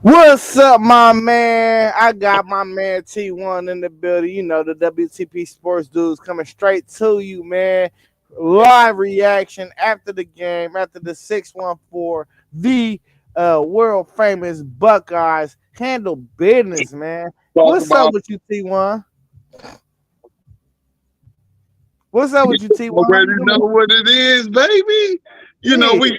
What's up, my man? I got my man T1 in the building. You know, the WTP Sports dudes coming straight to you, man. Live reaction after the game, after the 614, the world famous Buckeyes handle business, man. Talk What's up about with you, T1? What's up you with you, T1? How already you know doing? what it is, baby. You know, Yeah,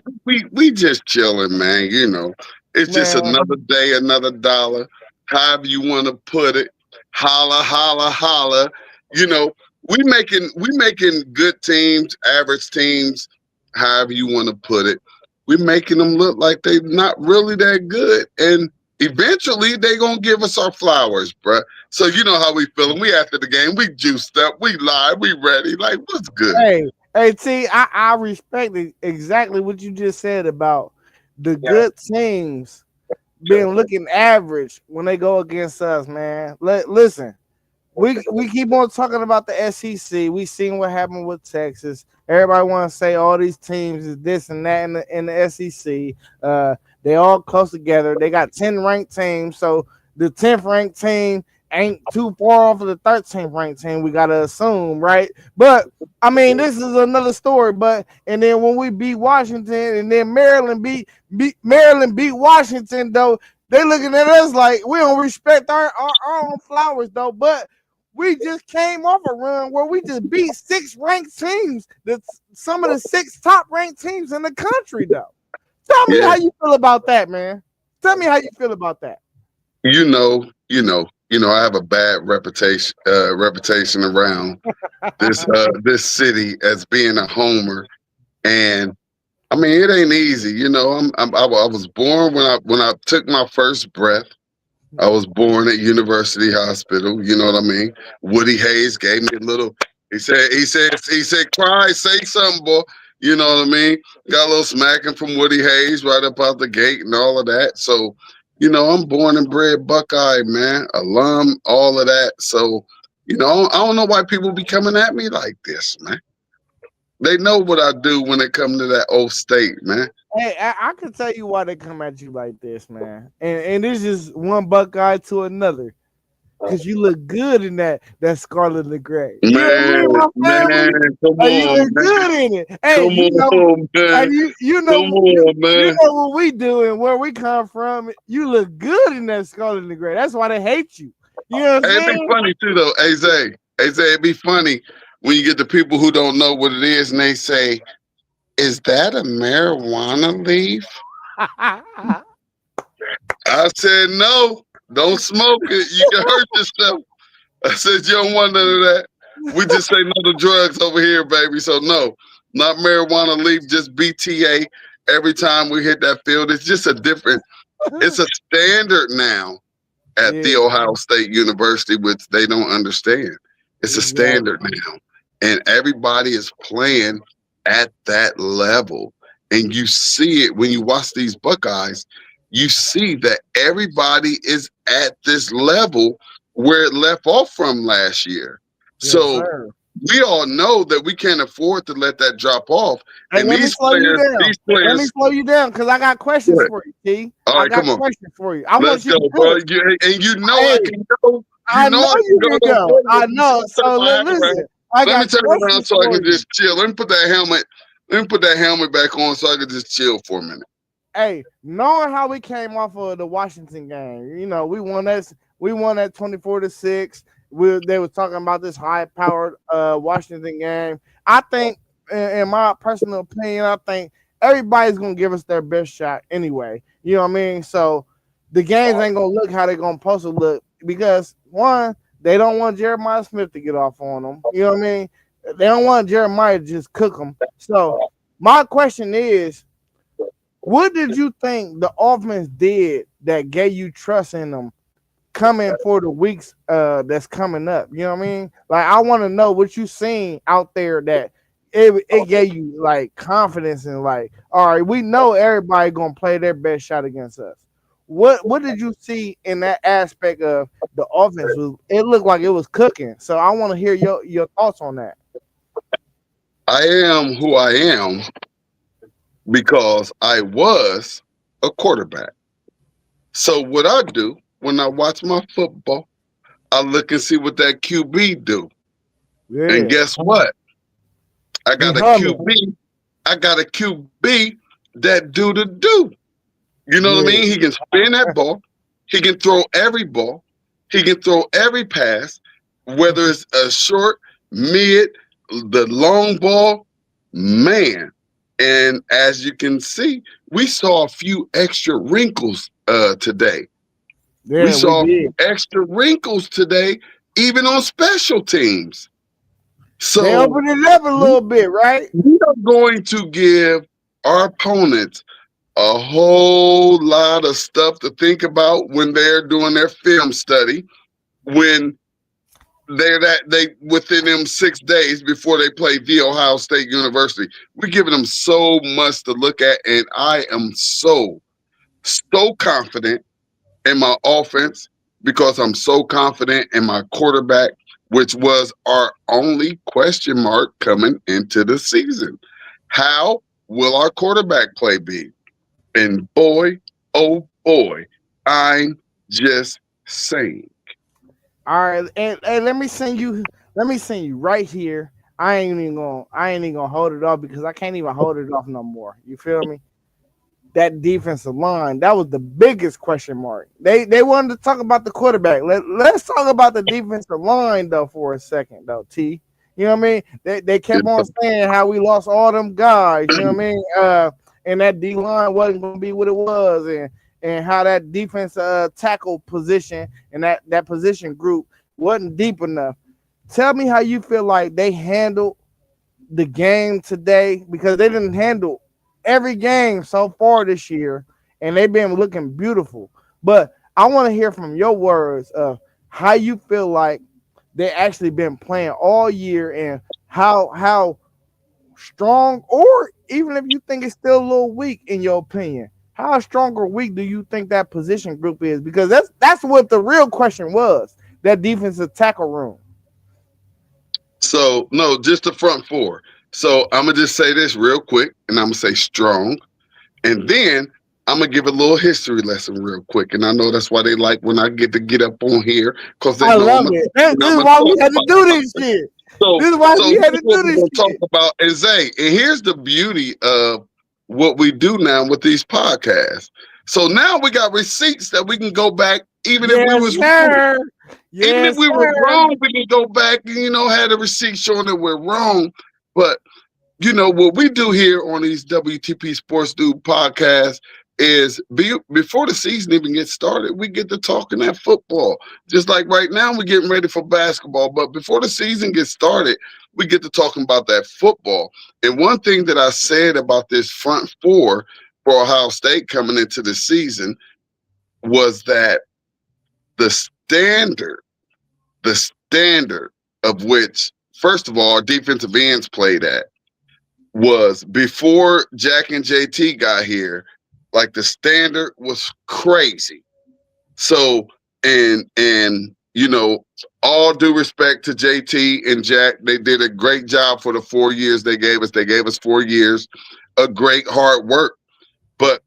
we just chilling, man. You know, it's just man. another day, another dollar. However you want to put it, holla, holla, holla. You know, we making good teams, average teams, however you want to put it. We making them look like they not really that good, and eventually they gonna give us our flowers, bruh. So you know how we feeling. We after the game, we juiced up, we live, we ready. Like, what's good? Hey, T, I respect exactly what you just said about the good teams been looking average when they go against us, man. Listen, we keep on talking about the SEC. We seen what happened with Texas. Everybody want to say all these teams is this and that in the SEC. They all close together. They got 10 ranked teams, so the 10th ranked team ain't too far off of the 13th ranked team. We gotta assume, right? But I mean, this is another story. But and then when we beat Washington, and then Maryland beat Washington, though they looking at us like we don't respect our own flowers, though. But we just came off a run where we just beat 6 ranked teams. That's some of the 6 top ranked teams in the country, though. Tell me Yeah, how you feel about that, man. Tell me how you feel about that. I have a bad reputation around this city as being a homer, and I mean it ain't easy. I was born when I took my first breath. I was born at University Hospital. You know what I mean? Woody Hayes gave me a little. He said, cry, say something, boy. You know what I mean? Got a little smacking from Woody Hayes right up out the gate and all of that. So, I'm born and bred Buckeye, man, alum, all of that. So, I don't know why people be coming at me like this, man. They know what I do when it come to that old state, man. Hey, I can tell you why they come at you like this, man. And this is one Buckeye to another. Cause you look good in that scarlet and gray. You know what I Man, mean, my man, family? come You on, look man. good in it. Hey, Come on, man. Come on, you man. know what we do and where we come from. You look good in that scarlet and gray. That's why they hate you. You know what I'm Hey, it'd be saying? funny too, though. Hey, Zay. Hey, Zay, it'd be funny when you get the people who don't know what it is and they say, "Is that a marijuana leaf?" I said, "No, don't smoke it. You can hurt yourself." I said, "You don't want none of that. We just say no to drugs over here, baby. So no, not marijuana leaf, just BTA. Every time we hit that field, it's just a different. It's a standard now at Yeah, the Ohio State University, which they don't understand. It's a exactly. standard now, and everybody is playing at that level. And you see it when you watch these Buckeyes. You see that everybody is at this level where it left off from last year. Yes, So sir. we all know that we can't afford to let that drop off. Hey, And let me these slow you players, down. these Let me players, slow you down because I got questions good. for you, T. All I right, got come on. questions for you. I Let's want you go, to bro. do it. And you know I Hey, can go. You I know know I can you go. can Don't go. worry. I Let me know. turn So my hat around. listen, I Let me got turn around questions so I for can you. just chill. Let me put that helmet. Let me put that helmet back on so I can just chill for a minute. Hey, knowing how we came off of the Washington game, we won that 24-6. They were talking about this high powered Washington game. I think in my personal opinion, I think everybody's gonna give us their best shot anyway. You know what I mean? So the games ain't gonna look how they're gonna supposed to look because one, they don't want Jeremiah Smith to get off on them. You know what I mean? They don't want Jeremiah to just cook them. So my question is, what did you think the offense did that gave you trust in them coming for the weeks that's coming up? You know what I mean? Like I want to know what you seen out there that it gave you like confidence and like, all right, we know everybody gonna play their best shot against us. What did you see in that aspect of the offense? It looked like it was cooking. So I want to hear your thoughts on that. I am who I am because I was a quarterback. So what I do when I watch my football, I look and see what that QB do. And Yeah, guess what? I he got a humming. QB. I got a QB that do the do. You know what I Yeah, mean? He can spin that ball. He can throw every ball. He can throw every pass, whether it's a short, mid, the long ball, man. And as you can see, we saw a few extra wrinkles today. We yeah, we saw a did. few extra wrinkles today, even on special teams. They So opened it up a little bit, right? we are going to give our opponents a whole lot of stuff to think about when they're doing their film study, when they within them 6 days before they play the Ohio State University. We're giving them so much to look at, and I am so confident in my offense because I'm so confident in my quarterback, which was our only question mark coming into the season. How will our quarterback play be? And boy, oh boy, I'm just saying. All right, and let me send you right here. I ain't even gonna hold it off because I can't even hold it off no more. You feel me? That defensive line, that was the biggest question mark. They wanted to talk about the quarterback. Let's talk about the defensive line though for a second though, T. You know what I mean? They kept on saying how we lost all them guys, you know what I mean? And that D line wasn't gonna be what it was, and how that defense tackle position and that position group wasn't deep enough. Tell me how you feel like they handled the game today because they didn't handle every game so far this year and they've been looking beautiful. But I want to hear from your words of how you feel like they actually been playing all year and how strong, or even if you think it's still a little weak in your opinion, how strong or weak do you think that position group is? Because that's what the real question was. That defensive tackle room. So no, just the front four. So I'm gonna just say this real quick, and I'm gonna say strong, and then I'm gonna give a little history lesson real quick. And I know that's why they like when I get to get up on here because they I know love it. This I'm is a why we talk had to about do this something. shit. So This is why so we had here's to what do we're this gonna talk shit. about. And Zay, and here's the beauty of what we do now with these podcasts. So now we got receipts that we can go back, even if we Yes, was wrong. sir. Even if Yes, we were sir. wrong, we can go back and had a receipt showing that we're wrong. But what we do here on these WTP Sports Dude podcasts is before the season even gets started, we get to talking that football. Just like right now, we're getting ready for basketball. But before the season gets started, we get to talking about that football. And one thing that I said about this front four for Ohio State coming into the season was that the standard, the standard of which, first of all, our defensive ends played at was before Jack and JT got here, like the standard was crazy. So and all due respect to JT and Jack, they did a great job for the 4 years they gave us. They gave us 4 years of great hard work, but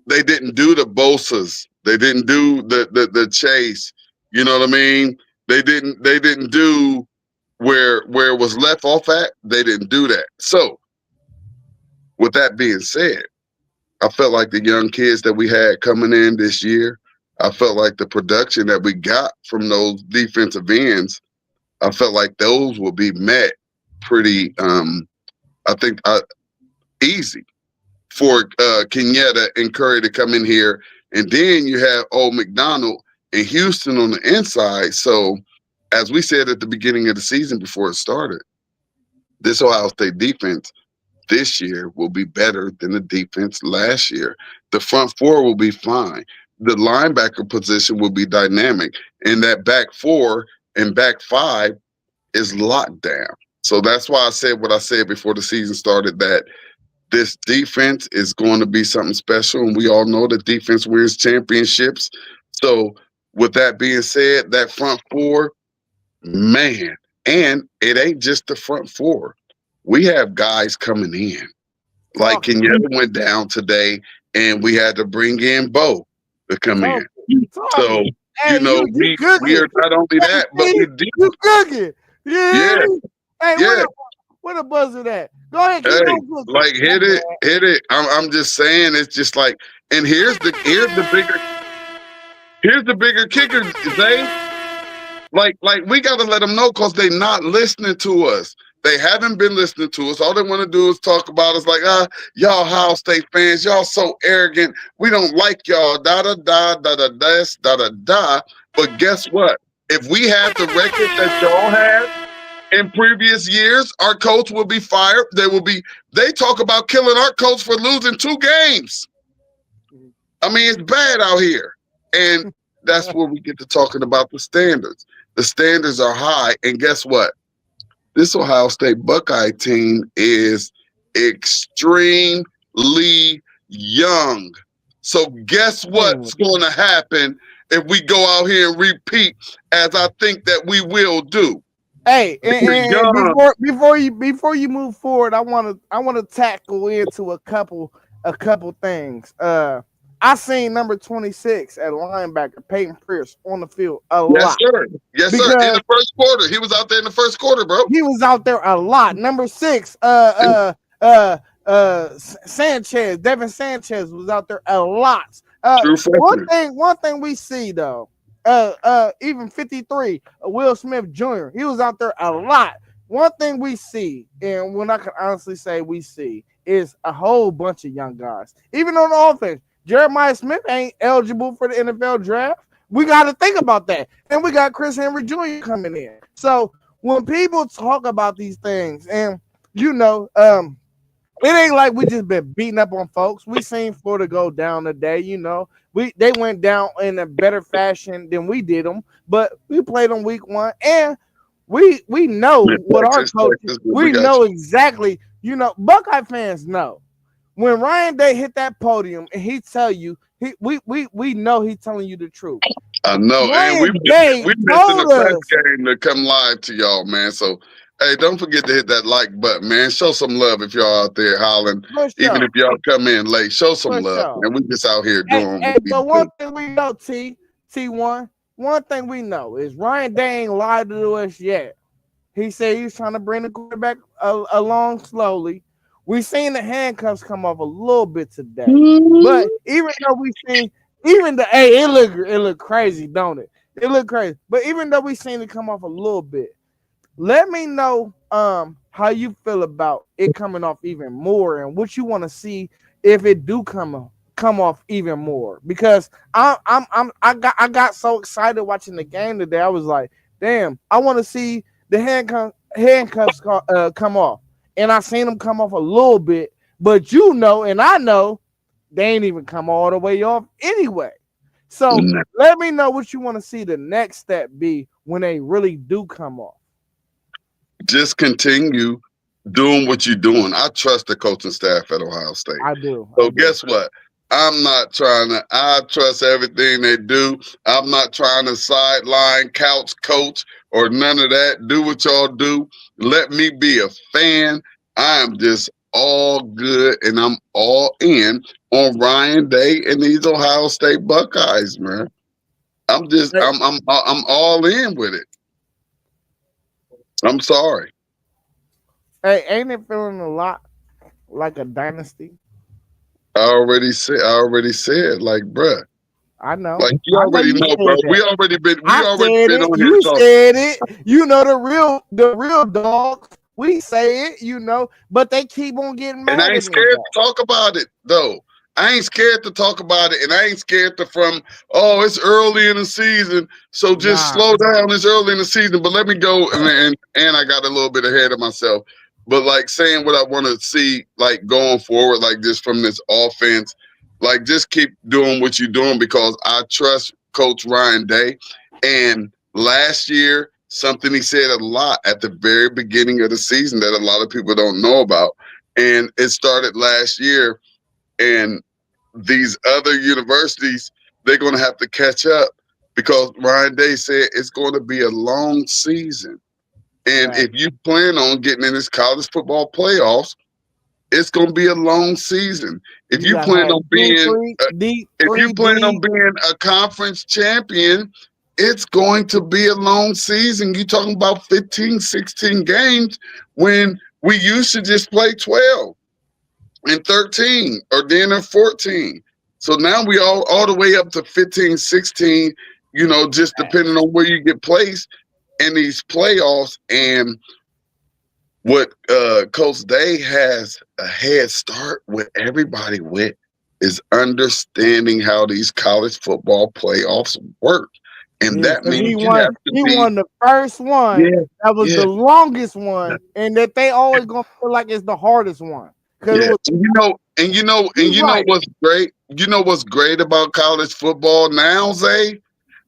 they didn't do the Bosas. They didn't do the chase. You know what I mean? They didn't do where it was left off at. They didn't do that. So with that being said, I felt like the young kids that we had coming in this year, I felt like the production that we got from those defensive ends, I felt like those will be met pretty, I think, easy for Kenyatta and Curry to come in here. And then you have old McDonald and Houston on the inside. So, as we said at the beginning of the season before it started, this Ohio State defense this year will be better than the defense last year. The front four will be fine. The linebacker position will be dynamic. And that back four and back five is locked down. So that's why I said what I said before the season started, that this defense is going to be something special. And we all know that defense wins championships. So with that being said, that front four, man, and it ain't just the front four. We have guys coming in. Like Talk, Kenyatta went down today, and we had to bring in Bo to come talk. in. Talk So, it. Hey, you we cooking. are not only Hey, that, but see, we do. you cooking. Yeah. Yeah, Hey, yeah. where the buzzer at? Go ahead, keep Hey, on cooking. like My bad. hit it. I'm just saying it's just like, and here's the bigger kicker, Zay. Like we gotta let them know because they not listening to us. They haven't been listening to us. All they want to do is talk about us like, y'all Ohio State fans, y'all so arrogant. We don't like y'all. Da da da da da da da da. But guess what? If we had the record that y'all had in previous years, our coach will be fired. They talk about killing our coach for losing 2 games. I mean, it's bad out here. And that's where we get to talking about the standards. The standards are high. And guess what? This Ohio State Buckeye team is extremely young. So guess what's going to happen if we go out here and repeat as I think that we will do? Hey, and before you move forward, I wanna tackle into a couple things. I seen number 26 at linebacker Peyton Pierce on the field a lot. Yes, sir. In the first quarter, he was out there in the first quarter, bro. He was out there a lot. Number 6, Sanchez, Devin Sanchez was out there a lot. One thing we see though, even 53, Will Smith Jr., he was out there a lot. One thing we see, and when I can honestly say we see, is a whole bunch of young guys. Even on the offense, Jeremiah Smith ain't eligible for the NFL draft. We got to think about that. And we got Chris Henry Jr. coming in. So when people talk about these things, and it ain't like we just been beating up on folks. We seen Florida go down today. They went down in a better fashion than we did them, but we played them week 1, and we know what our coaches. We know exactly. Buckeye fans know when Ryan Day hit that podium and he tell you, we know he's telling you the truth. I know, Ryan and we missing the best game to come live to y'all, man. So, hey, don't forget to hit that like button, man. Show some love if y'all out there hollering. Even if y'all come in late, show some love, man. We just out here doing what we do. But one thing we know, T1, one thing we know is Ryan Day ain't lied to us yet. He said he's trying to bring the quarterback along slowly. We seen the handcuffs come off a little bit today, but even though we seen it look crazy, don't it? It looked crazy, but even though we seen it come off a little bit, let me know how you feel about it coming off even more, and what you want to see if it do come off even more. Because I got so excited watching the game today. I was like, damn, I want to see the handcuffs come off. And I seen them come off a little bit, but and I know they ain't even come all the way off anyway. So let me know what you want to see the next step be when they really do come off. Just continue doing what you're doing. I trust the coaching staff at Ohio State. I do. So guess what? I trust everything they do. I'm not trying to sideline, couch coach, or none of that. Do what y'all do. Let me be a fan. I am just all good, and I'm all in on Ryan Day and these Ohio State Buckeyes, man. I'm all in with it. I'm sorry. Hey, ain't it feeling a lot like a dynasty? I already said, like, bruh. I know. Like you already know, bro. We already been on here. You said it. You know the real dogs. We say it, but they keep on getting mad. And I ain't scared to talk about it, though. I ain't scared to talk about it, and I ain't scared it's early in the season, so just slow down. It's early in the season, but let me go, and I got a little bit ahead of myself. But like saying what I want to see, like going forward, like this from this offense, like just keep doing what you're doing because I trust Coach Ryan Day. And last year, something he said a lot at the very beginning of the season that a lot of people don't know about, and it started last year. And these other universities, they're going to have to catch up because Ryan Day said it's going to be a long season. And if you plan on getting in this college football playoffs, it's gonna be a long season. If You you gotta plan have on two, being three deep, if you three plan on deep. being a conference champion, it's going to be a long season. You talking about 15, 16 games when we used to just play 12 and 13 or then 14. So now we all the way up to 15, 16, just depending on where you get placed in these playoffs. And what Coach Day has a head start with everybody with is understanding how these college football playoffs work. And Yeah, that because means he you won. have to He be, won the first one. yeah, That was yeah, the longest one, and that they always gonna feel like it's the hardest one. Because it yeah. was. He's And right. what's great? You know what's great about college football now, Zay?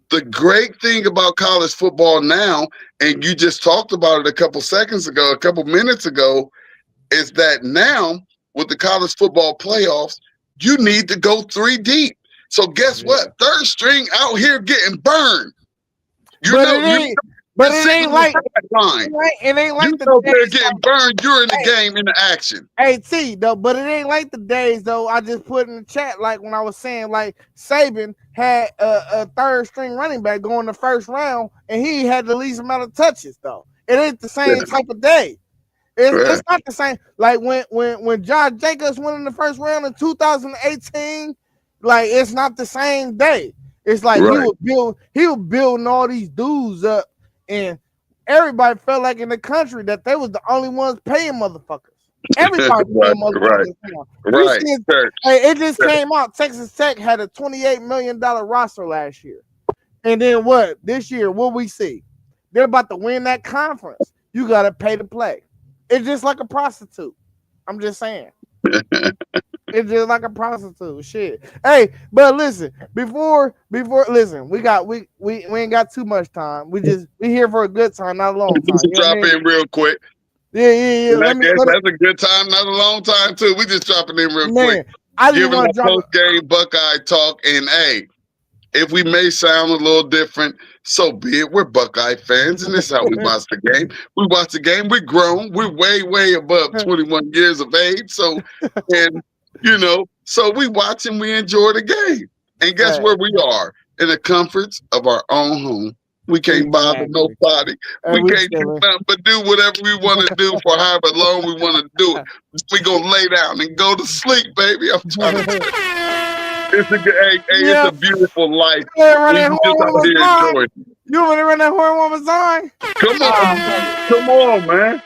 The great thing about college football now, and you just talked about it a couple minutes ago, is that now with the college football playoffs, you need to go three deep. So guess Yeah. what? Third string out here getting burned. But it You ain't. you're But it sitting ain't on the like. sideline. It ain't You like the know they're days. getting burned. You're in the Hey, game in the action. hey, T though. But it ain't like the days though. I just put in the chat like when I was saying like Saban had a third string running back going the first round, and he had the least amount of touches though. It ain't the Yeah, same type of day. It's yeah, not the same. Like when Josh Jacobs went in the first round in 2018, like it's not the same day. It's like right, he was building all these dudes up, and everybody felt like in the country that they was the only ones paying motherfuckers. Everybody right, paying right, motherfuckers now. You right. see it, Church, hey, it just church. came out. Texas Tech had a $28 million roster last year. And then what? This year, what we see? They're about to win that conference. You gotta pay to play. It's just like a prostitute. I'm just saying. It's just like a prostitute. Shit. Hey, but listen, before listen, we ain't got too much time. We here for a good time, not a long time. Just You know what I drop mean? in real quick. Yeah. And I Let me guess that's a good time, not a long time too. We just dropping in real quick, man. I just giving want our to drop post game Buckeye talk. And hey, if we may sound a little different, so be it. We're Buckeye fans, and this is how we watch the game. We watch the game. We're grown. We're way above 21 years of age. So, and so we watch and we enjoy the game. And guess hey, where we are? In the comforts of our own home. We can't bother exactly. nobody. Hey, We we can't do chilling. nothing but do whatever we want to do for however long we want to do it. We gonna lay down and go to sleep, baby. I'm trying to. It's a good. Hey, it's Yeah, a beautiful life you wanna run when that you horn just one out more here time? enjoying. You want to run that horn one more time? Come on, Oh, fuck it. come on, man.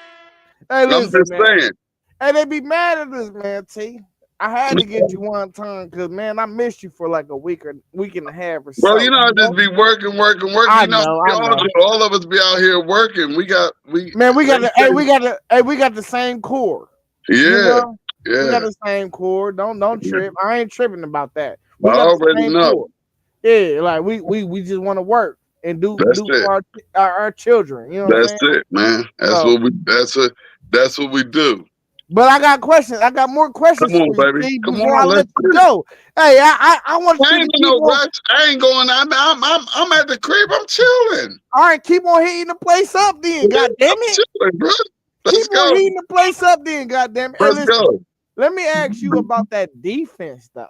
Hey, I'm listen, just man. saying. Hey, they be mad at us, man. T. I had to get you one time because man, I missed you for like a week and a half or Well, so. I You just know? be working. I You know, know, we I all know. do. All of us be out here working. Man, we They got the hey, say, we got the same core. You yeah, know, we got yeah. the same core. Don't trip. I ain't tripping about that. I We got the already same know. core. Yeah, like we just want to work and That's do it. for our children. You know what I'm That's saying? it, man. So, That's what we do. but I got questions. I got more Come questions for on, you, baby. Steve. Come Before I on, let's let you do it. go, hey, I want I you to ain't in keep no on. rush. I ain't going. I'm at the crib. I'm chilling. All right, keep on heating the place up, then. Yeah, God damn I'm it, chilling, bro. Let's keep on go. heating the place up, then. God damn it. Hey, Let's listen. go. Let me ask you about that defense, though.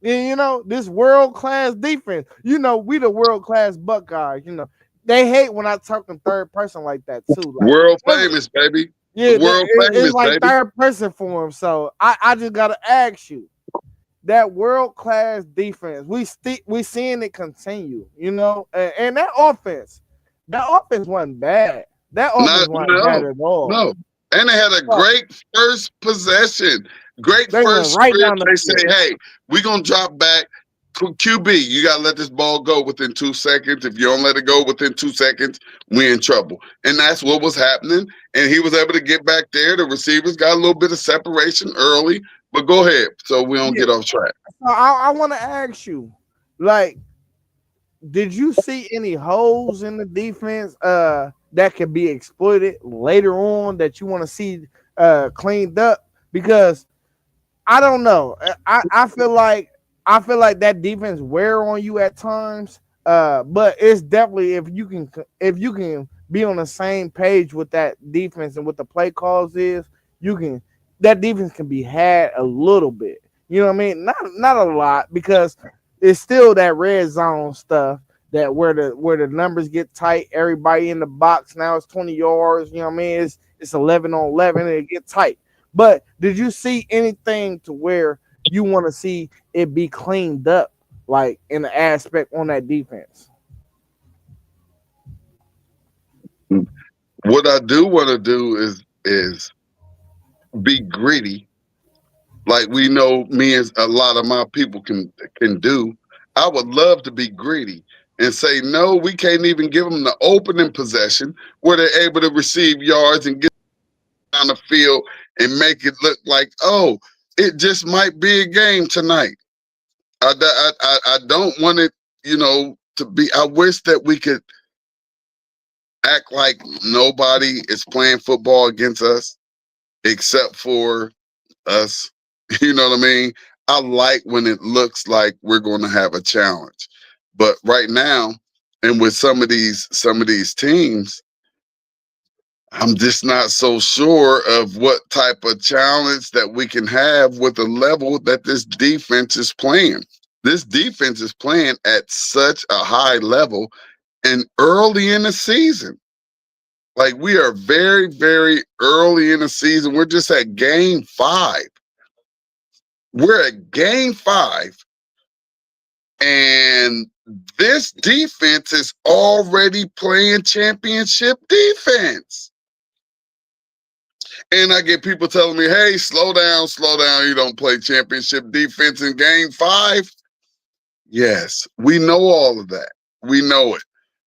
And, this world class defense. We the world class Buckeyes. They hate when I talk in third person like that too. Like, World famous, baby. yeah, World it's famous, like baby. third person for them. So I just gotta ask you that world class defense. We seeing it continue. And that offense wasn't bad. That offense Not wasn't bad no, at all. no. And they had a Fuck, great first possession. Great they went first right down script. the They field. say, hey, we're gonna drop back. QB, you gotta let this ball go within 2 seconds. If you don't let it go within 2 seconds, we're in trouble. And that's what was happening. And he was able to get back there. The receivers got a little bit of separation early. But go ahead, so we don't Yeah. get off track. So I want to ask you, like, did you see any holes in the defense that could be exploited later on that you want to see cleaned up? Because I don't know. I feel like that defense wear on you at times. But it's definitely if you can be on the same page with that defense and what the play calls is, you can that defense can be had a little bit. You know what I mean? Not a lot because it's still that red zone stuff that where the numbers get tight. Everybody in the box now it's 20 yards. You know what I mean? It's 11 on 11 and it get tight. But did you see anything to where you want to see it be cleaned up, like in the aspect on that defense? What I do want to do is be gritty, like we know me and a lot of my people can do. I would love to be greedy and say no, we can't even give them the opening possession where they're able to receive yards and get on the field and make it look like, oh, it just might be a game tonight. I don't want it, to be. I wish that we could act like nobody is playing football against us except for us. You know what I mean? I like when it looks like we're going to have a challenge. But right now, and with some of these teams, I'm just not so sure of what type of challenge that we can have with the level that this defense is playing. This defense is playing at such a high level and early in the season. Like we are very, very early in the season. We're just at game 5. We're at game 5, and this defense is already playing championship defense. And I get people telling me, hey, slow down, slow down. You don't play championship defense in game 5. Yes, we know all of that. We know it.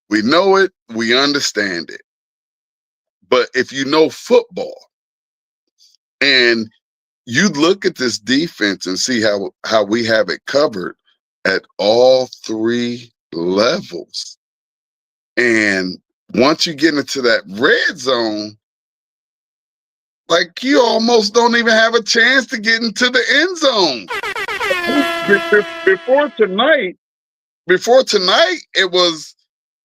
We know it. We understand it. But if you know football and you look at this defense and see how we have it covered at all 3 levels. And once you get into that red zone, like you almost don't even have a chance to get into the end zone. Before tonight, it was,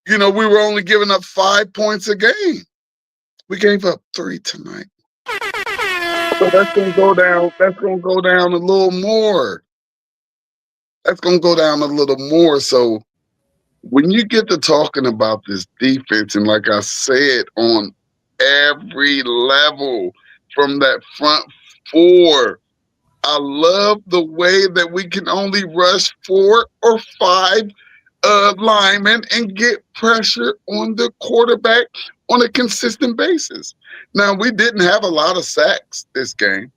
we were only giving up 5 points a game. We gave up 3 tonight. So that's gonna go down. That's gonna go down a little more. That's gonna go down a little more. So when you get to talking about this defense, and like I said, on every level from that front 4, I love the way that we can only rush 4 or 5 linemen and get pressure on the quarterback on a consistent basis. Now, we didn't have a lot of sacks this game,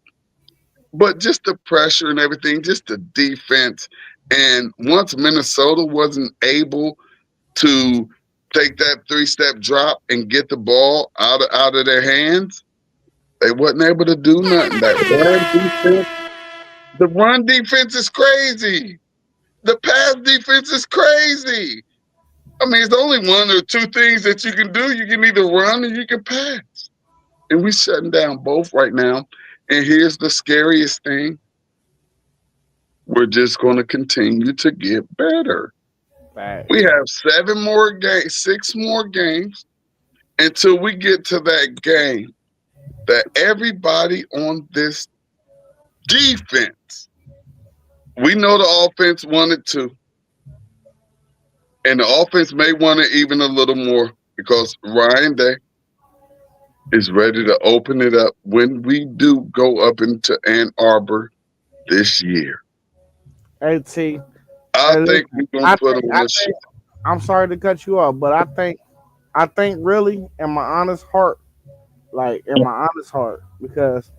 but just the pressure and everything, just the defense. And once Minnesota wasn't able to take that 3-step drop and get the ball out of their hands, they wasn't able to do nothing. The run defense is crazy. The pass defense is crazy. I mean, it's only 1 or 2 things that you can do. You can either run or you can pass. And we're shutting down both right now. And here's the scariest thing. We're just going to continue to get better. Right. We have 6 more games until we get to that game that everybody on this defense, we know the offense wanted to. And the offense may want it even a little more because Ryan Day is ready to open it up when we do go up into Ann Arbor this year. Hey T, I think we're gonna put on a show. I'm sorry to cut you off, but I think really in my honest heart, because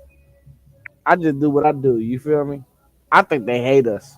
I just do what I do. You feel me? I think they hate us.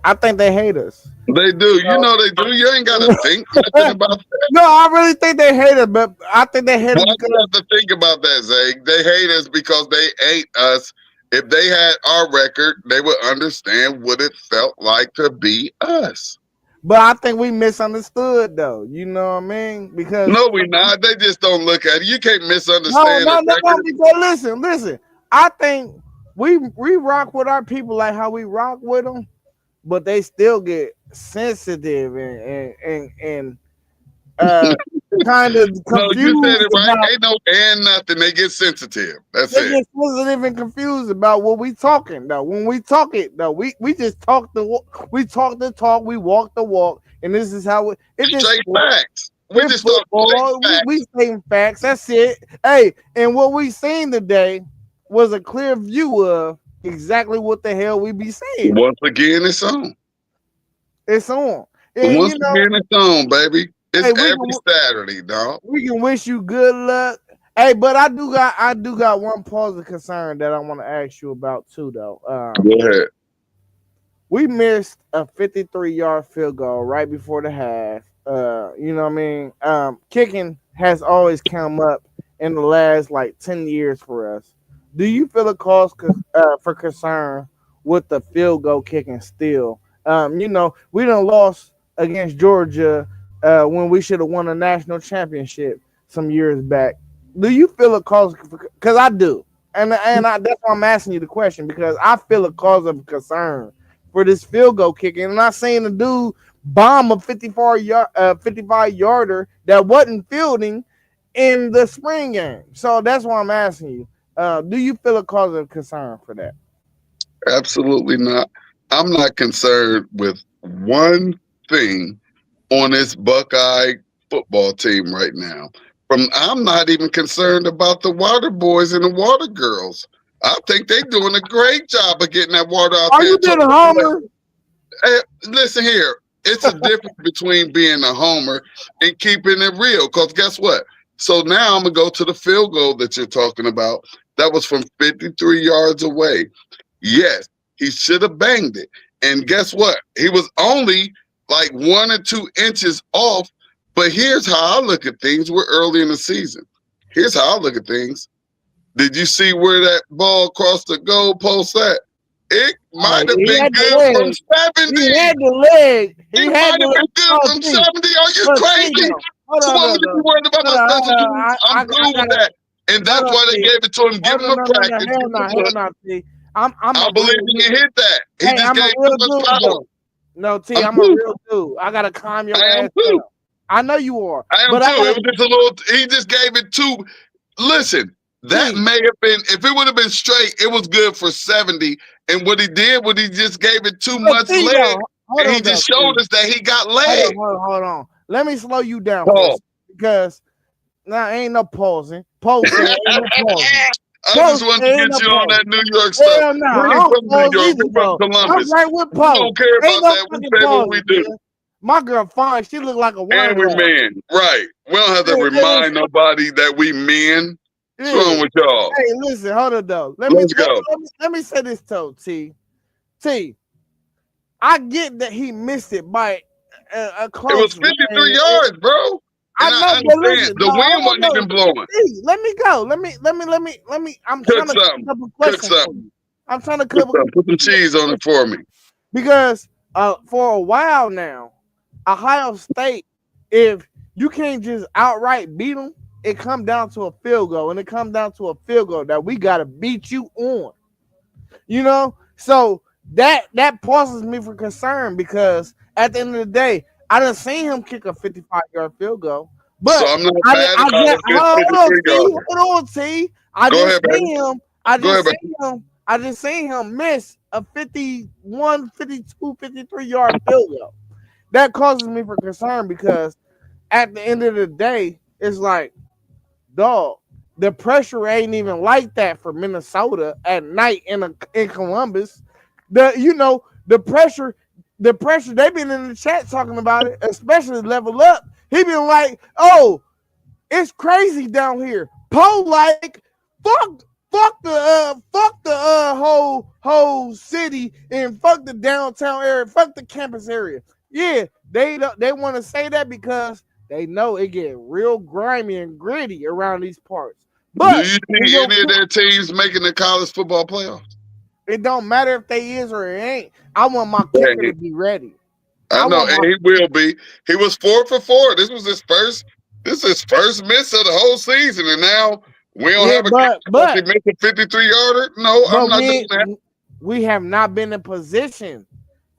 I think they hate us. They do. They do. You ain't got to think nothing about that. No, I really think they hate us, but I think they hate us because you have to think about that, Zay. They hate us because they ate us. If they had our record, they would understand what it felt like to be us. But I think we misunderstood, though. You know what I mean? Because no, we not. They just don't look at it. You can't misunderstand. No. Because listen. I think we rock with our people like how we rock with them, but they still get sensitive and kind of No, you said confused it right. about. Ain't no and nothing. They get sensitive. That's They it. get sensitive and confused about what we talking though. When we talk it though, we just talk we talk the talk, we walk the walk, and this is how it's just Straight facts. We in just talk football. straight We facts. saying facts. That's it. Hey, and what we seen today was a clear view of exactly what the hell we be saying. Once again, it's on. It's on. And Once you know, again, it's on, baby. It's hey, every Saturday, dog. we can wish you good luck. Hey, but I do got one pause of concern that I want to ask you about too, though. Go ahead. We missed a 53-yard field goal right before the half. You know what I mean? Kicking has always come up in the last like 10 years for us. Do you feel a cause for concern with the field goal kicking still? You know, we done lost against Georgia when we should have won a national championship some years back. Do you feel a cause? Because I do, that's why I'm asking you the question because I feel a cause of concern for this field goal kicking. And I seen the dude bomb a 55 yarder that wasn't fielding in the spring game. So that's why I'm asking you. Do you feel a cause of concern for that? Absolutely not. I'm not concerned with one thing on this Buckeye football team right now. I'm not even concerned about the water boys and the water girls. I think they're doing a great job of getting that water out Are there. you being a homer? Hey, listen here. It's a difference between being a homer and keeping it real. Because guess what? So now I'm going to go to the field goal that you're talking about. That was from 53 yards away. Yes, he should have banged it. And guess what? He was only like 1 or 2 inches off. But here's how I look at things. We're early in the season. Here's how I look at things. Did you see where that ball crossed the goal post at? It might have been good from 70. He had the leg. It might have been good from 70. Are you crazy? Hold So on, I'm worried about those special. I'm cool with that. And that's why they gave it to him. Give him a practice. Hell no, T. I believe he can hit that. He hey, just I'm gave a real too much dude, power. though. No, T, I'm a real dude. I gotta calm your ass down. I know you are. I am too. It was just a little. He just gave it too. Listen, that may have been. If it would have been straight, it was good for 70. And what he did, he just gave it too much leg, and he just showed us that he got leg. Hold on. Let me slow you down first, because now ain't no pausing. Pausing ain't no pausing. I just wanted to get you on that New York stuff. Hell no, We ain't from New York. We from Columbus. I'm right with Paul. We don't care about that. We say what we do. My girl fine. She look like a woman. And we're men. Right. We don't have to remind nobody that we men. What's wrong with y'all? Hey, listen, hold on though. Let's go. Let me say this though, T. I get that he missed it by a close. It was 53 yards, bro. I know, but listen, the wind wasn't even blowing. Let me go. Let me. I'm trying to cook up a question for you. I'm trying to cook put some cheese on it for me. Because for a while now, Ohio State, if you can't just outright beat them, it comes down to a field goal, and it comes down to a field goal that we got to beat you on. You know, so that pauses me for concern, because at the end of the day, I done seen him kick a 55-yard field goal. But so I'm not mad about hold on, T. I just seen him miss a 51, 52, 53-yard field goal. That causes me for concern, because at the end of the day, it's like, dog, the pressure ain't even like that for Minnesota at night in Columbus. The pressure they've been in the chat talking about it, especially Level Up. He been like, oh, it's crazy down here. Poe like fuck the whole city, and fuck the downtown area, fuck the campus area. Yeah, they want to say that because they know it get real grimy and gritty around these parts. But do you see any of their teams making the college football playoffs? It don't matter if they is or it ain't. I want my kicker to be ready. I know, and he will be. He was 4 for 4. This is his first miss of the whole season, and now we don't have a kicker. He missed a 53-yarder. No, I'm not doing that. We have not been in position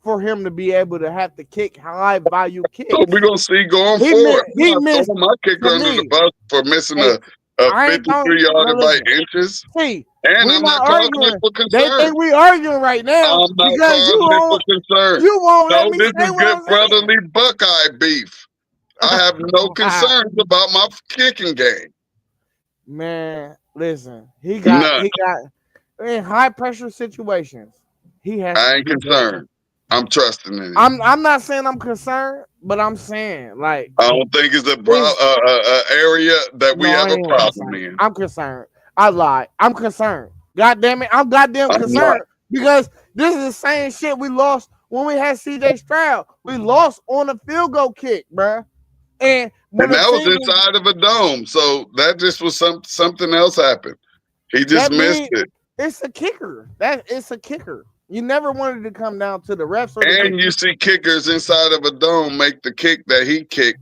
for him to be able to have to kick high value kicks. So we're gonna see going forward. He I'm not missed throwing my kicker to under the me. bus for missing Hey, a I ain't talking. 53 No, yarder by listen. inches. See, And we're I'm not not calling it arguing. for They concern. think we arguing right now I'm not because calling it for concern. you won't let No, me this say is what good I'm saying. brotherly Buckeye beef. I have no concerns about my kicking game. Man, listen, None. he got in high pressure situations. He has. I to ain't be concerned. I'm trusting in it. I'm not saying I'm concerned, but I'm saying like I don't think it's a area that we no, have I a ain't problem concerned. in. I'm concerned. I lied. I'm concerned. God damn it, I'm goddamn I'm concerned not. because this is the same shit we lost when we had CJ Stroud. We lost on a field goal kick, bruh. And when And the that was team inside of a dome. So that just was something else happened. He just that missed means it. it's a kicker. It's a kicker. You never wanted to come down to the refs or the And you see kickers inside of a dome make the kick that he kicked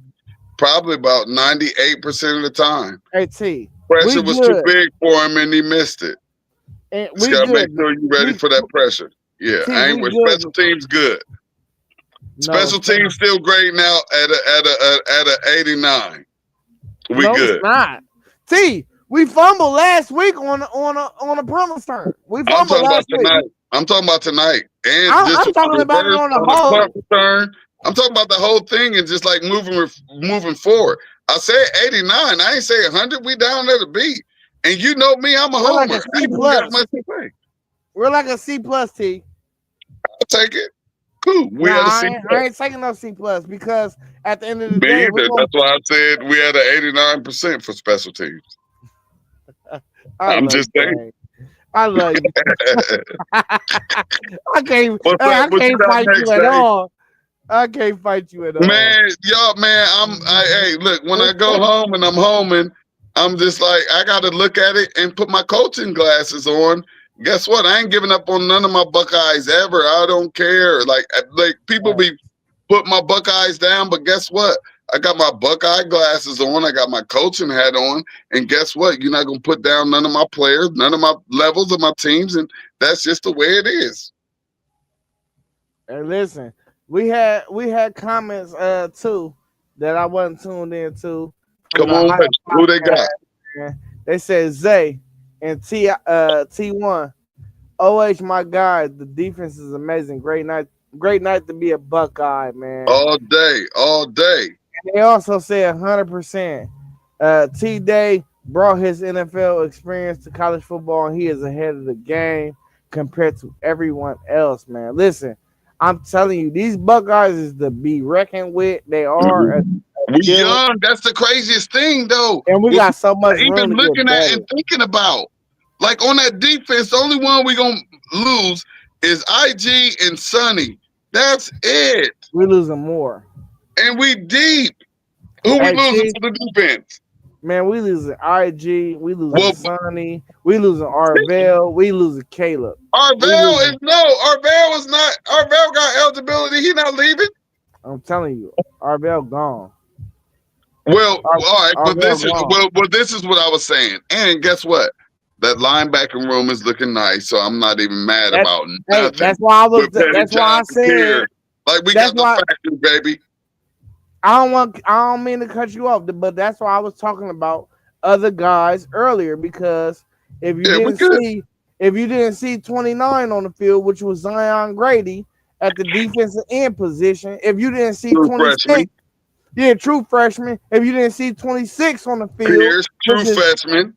probably about 98% of the time. Hey T, Pressure was too big for him and he missed it. And Just we gotta good. make sure you're ready for that pressure. Yeah, T, I ain't we with good. special teams good. No, Special teams still great now at a 89. We no, good. it's not. T, we fumbled last week on a punt return. We I'm fumbled talking about last week. tonight. I'm talking about tonight. And I'm just talking about it on the on whole. the punt return. I'm talking about the whole thing and just like moving forward. I said 89. I ain't say 100. We down there to beat. And you know me, I'm a We're homer. like a I C ain't got plus. much to say. We're like a C plus, T. I'll take it. Cool. We had a C I plus. ain't taking no C plus because at the end of the Me day, either. That's why I said we had an 89% for special teams. I'm just saying. I love you. I can't fight you at all. I can't fight you at all. Man, y'all, man, hey, look, when I go home and I'm homing, I'm just like, I got to look at it and put my coaching glasses on. Guess what? I ain't giving up on none of my Buckeyes ever. I don't care. Like people be put my Buckeyes down, but guess what? I got my Buckeye glasses on. I got my coaching hat on. And guess what? You're not going to put down none of my players, none of my levels of my teams. And that's just the way it is. And listen, we had comments too that I wasn't tuned into. Come on, who they got? They said Zay and T1. OH, my guy, the defense is amazing. Great night to be a Buckeye, man. All day. And they also said 100%. T Day brought his NFL experience to college football, and he is ahead of the game compared to everyone else, man. Listen, I'm telling you, these Buckeyes is to be reckoned with. They are. We young. That's the craziest thing, though. And we got so much room even to looking get at and thinking about. Like on that defense, the only one we gonna lose is IG and Sonny. That's it. We losing more. And we deep. Who we losing to the defense? Man, we losing IG, we losing Sonny, we losing Arvell, we losing Caleb. Arvell got eligibility. He not leaving. I'm telling you, Arvell gone. Well, all right, but this is what I was saying. And guess what? That linebacking room is looking nice, so I'm not even mad about nothing. Hey, that's why I said. Like we got the factory, baby. I don't mean to cut you off, but that's why I was talking about other guys earlier because if you didn't see 29 on the field, which was Zion Grady at the defensive end position, if you didn't see 26, true freshman. If you didn't see 26 on the field, true freshman.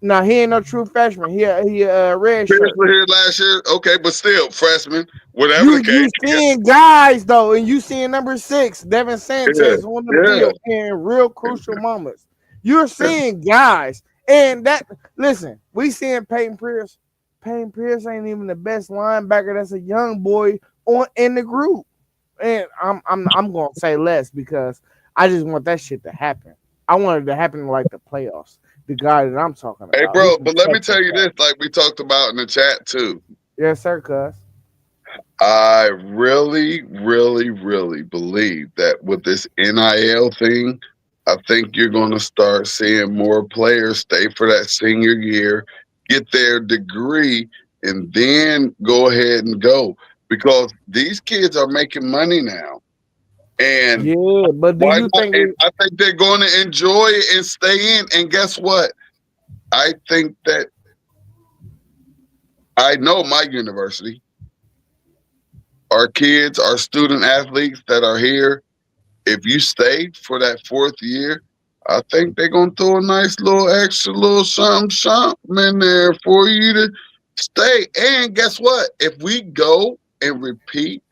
No, he ain't no true freshman. He red shirt. Was here last year, okay, but still freshman. Whatever the case. You seeing guys though, and you seeing number 6, Devin Sanchez on the field in real crucial moments. You're seeing guys, and we seeing Peyton Pierce. Peyton Pierce ain't even the best linebacker. That's a young boy in the group, and I'm gonna say less because I just want that shit to happen. I want it to happen like the playoffs. The guy that I'm talking about. Hey, bro, but let me tell you this, like we talked about in the chat too. Yes, sir, cuz. I really, really, really believe that with this NIL thing, I think you're going to start seeing more players stay for that senior year, get their degree, and then go ahead and go. because these kids are making money now. And Yeah, but do why you not? think And it, I think they're going to enjoy it and stay in. And guess what? I think that I know my university, our kids, our student athletes that are here, if you stay for that fourth year, I think they're gonna throw a nice little extra little something in there for you to stay. And guess what? If we go and repeat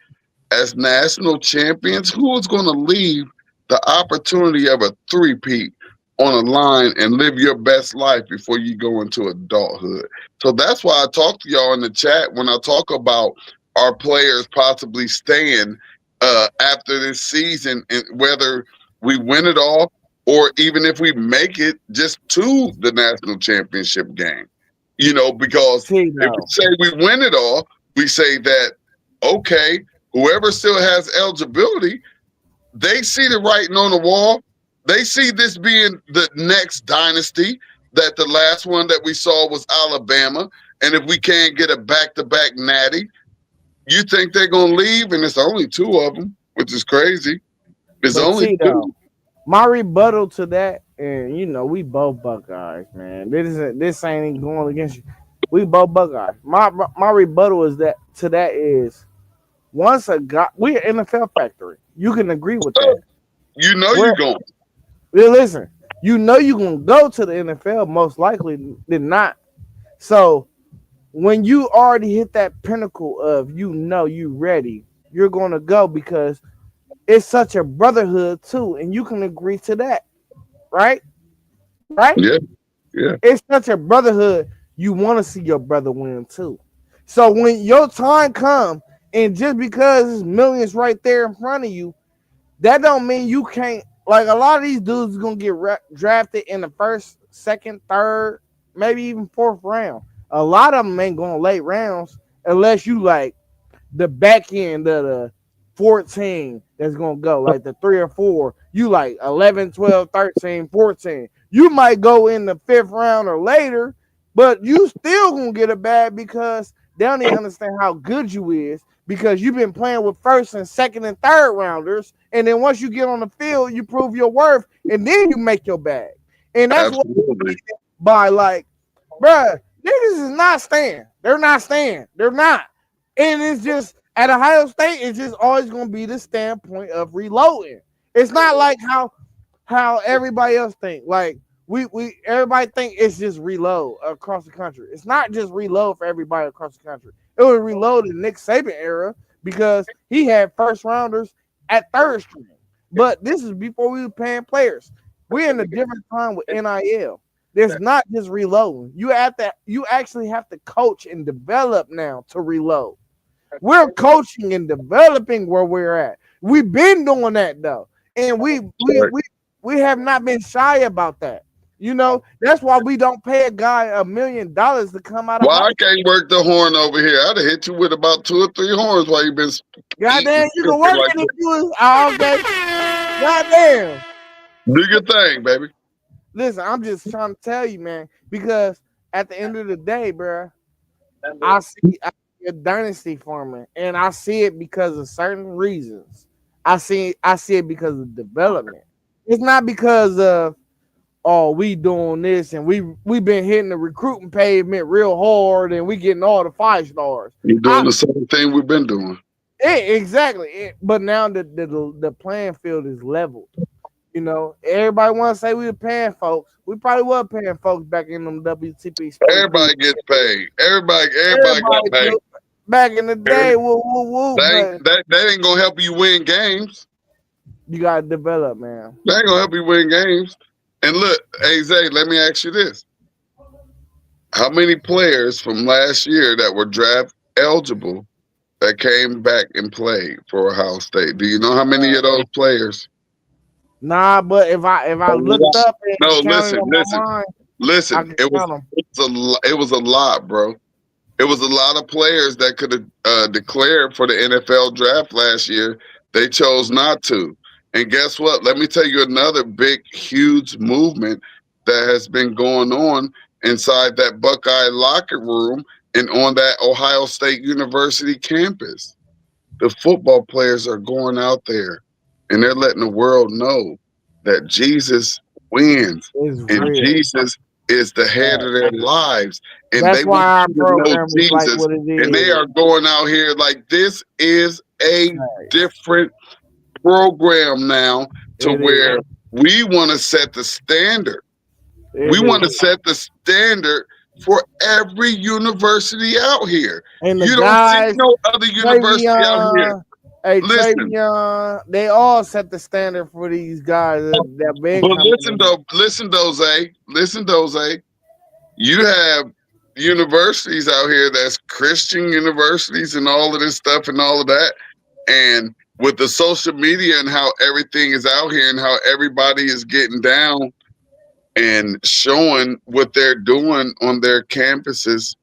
as national champions, who is gonna leave the opportunity of a three-peat on a line and live your best life before you go into adulthood? So that's why I talk to y'all in the chat when I talk about our players possibly staying after this season, and whether we win it all or even if we make it just to the national championship game. Because if we Tito? say we win it all, we say that, okay, whoever still has eligibility, they see the writing on the wall. They see this being the next dynasty, that the last one that we saw was Alabama. And if we can't get a back-to-back natty, you think they're going to leave? And it's only two of them, which is crazy. It's But only Tito, two. my rebuttal to that, and we both Buckeyes, man. This ain't even going against you. We both Buckeyes. My rebuttal is that to that is once a guy, we're NFL factory. You can agree with that. You know We're you're going. listen. You're gonna go to the NFL most likely than not. So when you already hit that pinnacle of you ready, you're gonna go because it's such a brotherhood too, and you can agree to that, right? Right? Yeah, yeah. It's such a brotherhood. You want to see your brother win too. So when your time comes, and just because there's millions right there in front of you, that don't mean you can't. Like a lot of these dudes gonna get drafted in the first, second, third, maybe even fourth round. A lot of them ain't going late rounds unless you like the back end of the 14 that's gonna go like the 3 or 4. You like 11, 12, 13, 14. You might go in the fifth round or later, but you still gonna get a bad because they don't even understand how good you is because you've been playing with first and second and third rounders, and then once you get on the field, you prove your worth, and then you make your bag. And that's what Absolutely. by like, bruh, niggas is not staying. They're not staying. They're not. And it's just at Ohio State, it's just always gonna be the standpoint of reloading. It's not like how everybody else think. Like we everybody think it's just reload across the country. It's not just reload for everybody across the country. It was reload in Nick Saban era because he had first rounders at third string. But this is before we were paying players. We're in a different time with NIL. There's not just reloading. You actually have to coach and develop now to reload. We're coaching and developing where we're at. We've been doing that though, and we have not been shy about that. That's why we don't pay a guy $1 million to come out of Well, high. I can't work the horn over here. I'd have hit you with about 2 or 3 horns while you've been eating Goddamn, you can work like it if that. you was okay. Goddamn. Do your thing, baby. Listen, I'm just trying to tell you, man, because at the end of the day, bro, I see a dynasty forming, and I see it because of certain reasons. I see it because of development. It's not because of we doing this and we been hitting the recruiting pavement real hard and we getting all the 5 stars. You're doing I the same thing we've been doing. exactly, but now the playing field is leveled. Everybody want to say we were paying folks. We probably were paying folks back in them WTP Sports Group. Everybody gets paid. Everybody got Everybody paid. do back in the day. Woo woo woo. But That ain't gonna help you win games. you gotta develop, man. That ain't gonna help you win games. And look, hey Zay, let me ask you this: how many players from last year that were draft eligible that came back and played for Ohio State? Do you know how many of those players? Nah, but if I looked up No, and counted listen, on my listen, mind, I listen. can It was count them. it was a lot, bro. It was a lot of players that could have declared for the NFL draft last year. They chose not to. And guess what? Let me tell you another big, huge movement that has been going on inside that Buckeye locker room and on that Ohio State University campus. the football players are going out there and they're letting the world know that Jesus wins It's and real. Jesus is the head of their lives, and That's they want why our you to know program is like Jesus, what it and they is. are going out here like this is a different program now to It where is. we want to set the standard. We It want to is. set the standard for every university out here. And the You don't see guys, no other university out here. Travion, hey Listen, Travion, they all set the standard for these guys that been but coming listen in. though, listen, Dose. You have universities out here that's Christian universities and all of this stuff and all of that. And with the social media and how everything is out here and how everybody is getting down and showing what they're doing on their campuses,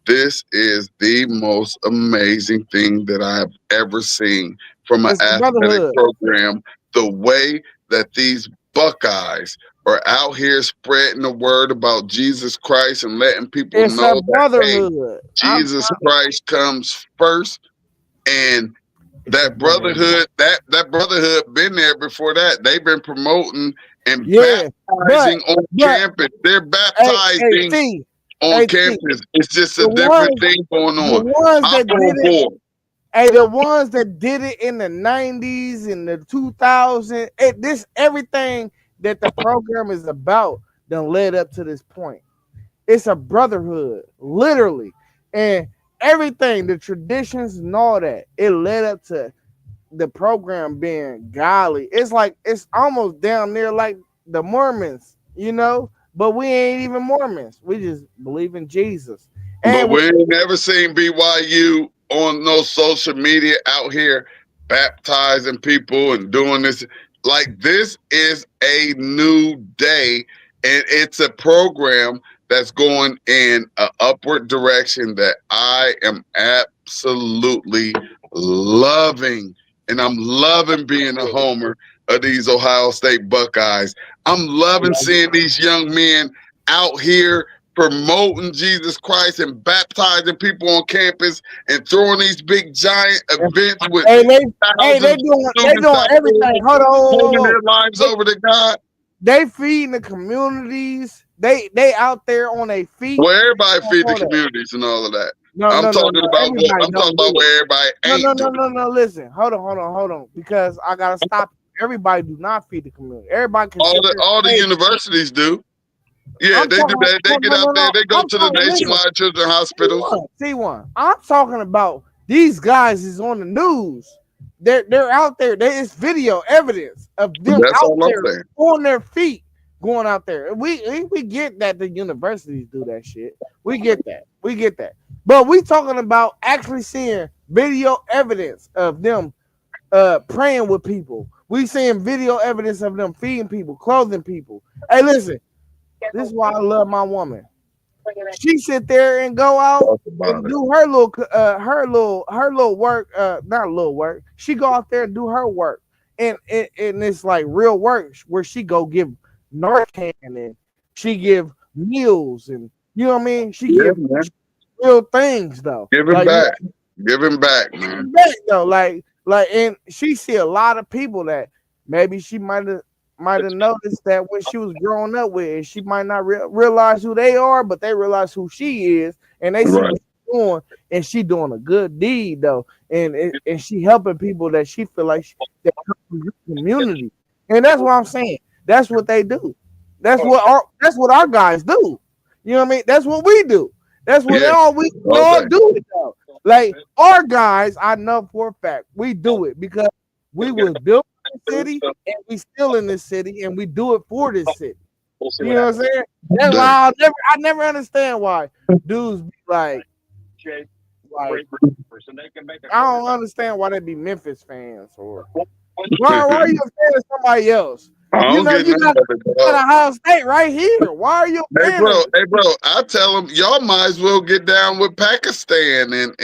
this is the most amazing thing that I've ever seen from an It's the athletic brotherhood. program. The way that these Buckeyes are out here spreading the word about Jesus Christ and letting people It's a know that, hey, brotherhood. Jesus Christ comes first, and that brotherhood, that brotherhood been there before that. They've been promoting and Yeah, baptizing on but campus. They're hey, baptizing T, on hey, T, campus. It's just the a different ones, thing going the on. ones Hop that did on it, board. hey, the ones that did it in the 90s and the 2000s, this everything that the program is about done led up to this point. It's a brotherhood, literally. And everything, the traditions and all that, it led up to the program being godly. It's like it's almost down there like the Mormons, you know, but we ain't even Mormons. We just believe in Jesus. But And we ain't never seen BYU on no social media out here baptizing people and doing this. Like, this is a new day, and it's a program that's going in an upward direction that I am absolutely loving. And I'm loving being a homer of these Ohio State Buckeyes. I'm loving seeing these young men out here promoting Jesus Christ and baptizing people on campus and throwing these big giant events with hey, they thousands doing of students out everything. there Hold on, holding their lives over to God. They feeding the communities. They out there on their feet. Well, everybody feed the Hold on. communities and all of that. No, I'm talking about what Everybody I'm talking about where everybody ain't doing. No. Listen, hold on. Because I gotta stop. Everybody do not feed the community. Everybody can sit there All and the say, universities do. Yeah, I'm they do talking, that. They get out there. They go I'm to the talking, listen, nationwide children's hospitals. C1. I'm talking about these guys is on the news. They're out there. There is video evidence of them That's out all I'm there saying. on their feet going out there. We get that the universities do that shit. We get that. But we talking about actually seeing video evidence of them praying with people. We seeing video evidence of them feeding people, clothing people. Hey, listen, this is why I love my woman. She sit there and go out and do her little work, not little work. She go out there and do her work, and it's like real work where she go give Narcan and she give meals and you know what I mean. She give real things though. Giving back, giving back, man. Though, and she see a lot of people that maybe she might have noticed that when she was growing up with, and she might not realize who they are, but they realize who she is, and they see what she's doing, and she doing a good deed though, and she helping people that she feel like that come from the community, and that's what I'm saying. That's what they do. That's what our guys do. You know what I mean? That's what we do. That's what all we all do though. Like our guys, I know for a fact we do it because we was built in the city and we still in this city and we do it for this city. You know what I'm saying? That's why I never understand why dudes be like I don't understand why they be Memphis fans or why are you a fan of somebody else? You got Ohio State right here. Why are you a fan? Hey bro, I tell them y'all might as well get down with Pakistan and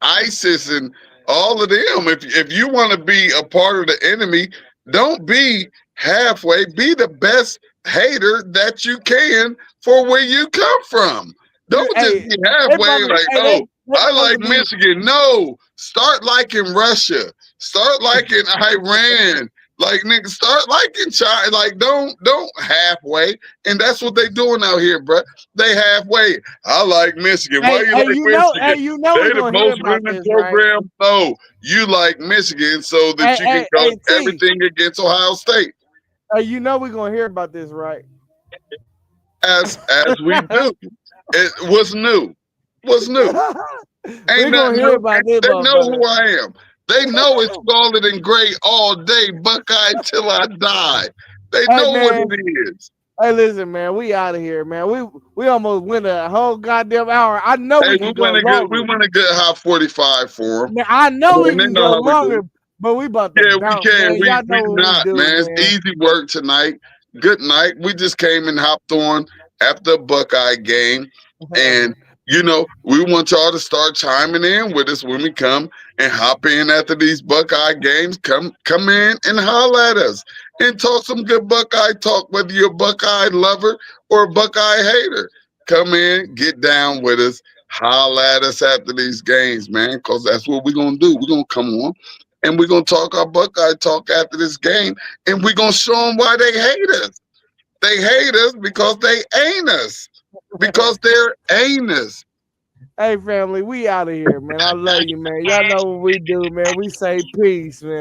ISIS and all of them. If you want to be a part of the enemy, don't be halfway. Be the best hater that you can for where you come from. Don't just be halfway I like Michigan. No, Start liking Russia. Start liking Iran. Like nigga, start liking China. Like don't halfway. And that's what they doing out here, bro. They halfway. I like Michigan. Why you like Hey, Michigan? They we're the gonna hear most about winning this, right? program. No, you like Michigan so that you can go T. everything against Ohio State. We're gonna hear about this, right? As we do. What's new? What's new? Ain't We're gonna nothing hear new. about this, They know motherfucker. who I am. They know it's scarlet and gray all day, Buckeye till I die. They Hey know what man, it is. hey listen, man, we out of here, man. We almost went a whole goddamn hour. I know Hey, we could go we longer. went a good hot 45 for them. Man, I know we And they can know go how we longer, do. but we about to Yeah, we bounce, can. man. Y'all We know what we not, do, man. It's man. easy work tonight. Good night. We just came and hopped on after the Buckeye game. And you know, we want y'all to start chiming in with us when we come and hop in after these Buckeye games. Come in and holler at us and talk some good Buckeye talk, whether you're a Buckeye lover or a Buckeye hater. Come in, get down with us, holler at us after these games, man, because that's what we're gonna do. We're gonna come on and we're gonna talk our Buckeye talk after this game, and we're gonna show them why they hate us. They hate us because they ain't us. Because they're anus. Hey family, we out of here, man. I love you, man. Y'all know what we do, man. We say peace, man.